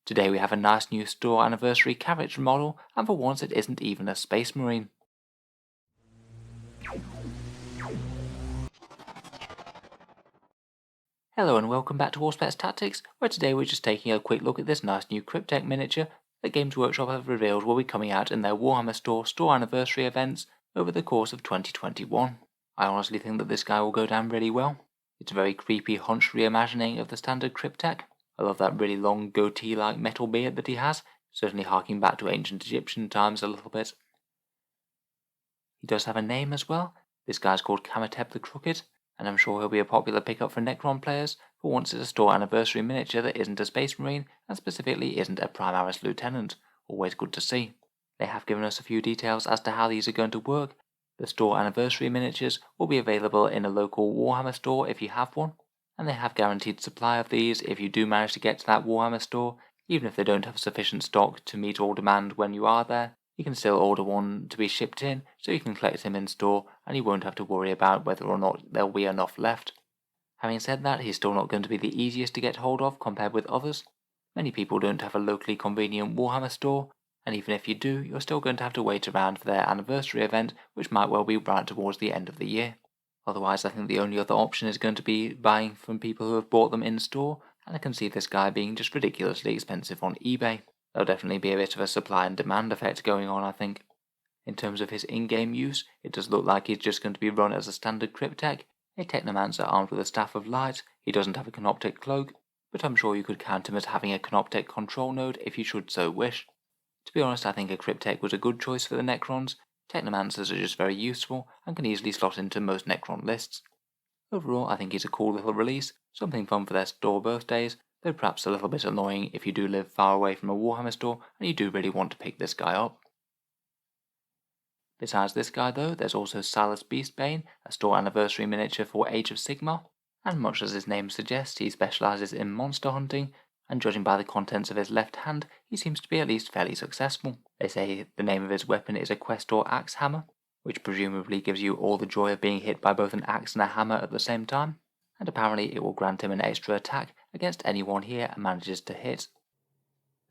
Today we have a nice new store anniversary character model, and for once it isn't even a Space Marine. Hello and welcome back to Auspex Tactics, where today we're just taking a quick look at this nice new Cryptek miniature that Games Workshop have revealed will be coming out in their Warhammer store anniversary events over the course of 2021. I honestly think that this guy will go down really well. It's a very creepy, hunched reimagining of the standard Cryptek. I love that really long goatee-like metal beard that he has, certainly harking back to ancient Egyptian times a little bit. He does have a name as well. This guy's called Kamoteph the Crooked, and I'm sure he'll be a popular pickup for Necron players, for once it's a store anniversary miniature that isn't a Space Marine, and specifically isn't a Primaris Lieutenant. Always good to see. They have given us a few details as to how these are going to work. The store anniversary miniatures will be available in a local Warhammer store if you have one, and they have guaranteed supply of these if you do manage to get to that Warhammer store. Even if they don't have sufficient stock to meet all demand when you are there, you can still order one to be shipped in, so you can collect him in store and you won't have to worry about whether or not there'll be enough left. Having said that, he's still not going to be the easiest to get hold of compared with others. Many people don't have a locally convenient Warhammer store, and even if you do, you're still going to have to wait around for their anniversary event, which might well be right towards the end of the year. Otherwise, I think the only other option is going to be buying from people who have bought them in store, and I can see this guy being just ridiculously expensive on eBay. There'll definitely be a bit of a supply and demand effect going on, I think. In terms of his in-game use, it does look like he's just going to be run as a standard Cryptek, a Technomancer armed with a Staff of Light. He doesn't have a Canoptek cloak, but I'm sure you could count him as having a Canoptek control node if you should so wish. To be honest, I think a Cryptek was a good choice for the Necrons. Technomancers are just very useful and can easily slot into most Necron lists. Overall, I think he's a cool little release, something fun for their store birthdays, though perhaps a little bit annoying if you do live far away from a Warhammer store and you do really want to pick this guy up. Besides this guy though, there's also Silas Beastbane, a store anniversary miniature for Age of Sigmar, and much as his name suggests, he specialises in monster hunting, and judging by the contents of his left hand, he seems to be at least fairly successful. They say the name of his weapon is a Questor Axe Hammer, which presumably gives you all the joy of being hit by both an axe and a hammer at the same time, and apparently it will grant him an extra attack against anyone here manages to hit.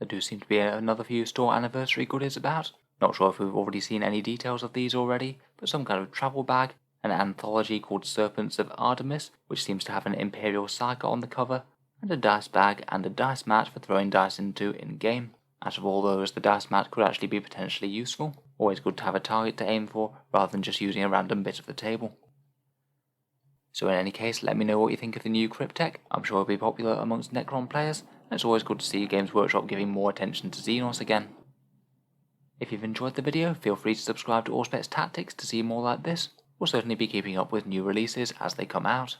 There do seem to be another few store anniversary goodies about. Not sure if we've already seen any details of these already, but some kind of travel bag, an anthology called Serpents of Artemis, which seems to have an Imperial Psyker on the cover, and a dice bag and a dice mat for throwing dice into in-game. Out of all those, the dice mat could actually be potentially useful. Always good to have a target to aim for, rather than just using a random bit of the table. So in any case, let me know what you think of the new Cryptek. I'm sure it'll be popular amongst Necron players, and it's always good to see Games Workshop giving more attention to Xenos again. If you've enjoyed the video, feel free to subscribe to Auspex Tactics to see more like this. We'll certainly be keeping up with new releases as they come out.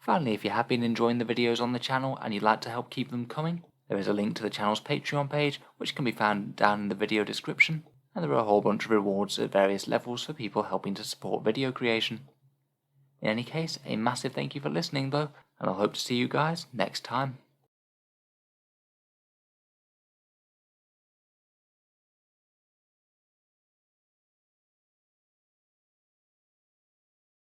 Finally, if you have been enjoying the videos on the channel and you'd like to help keep them coming, there is a link to the channel's Patreon page, which can be found down in the video description, and there are a whole bunch of rewards at various levels for people helping to support video creation. In any case, a massive thank you for listening though, and I'll hope to see you guys next time.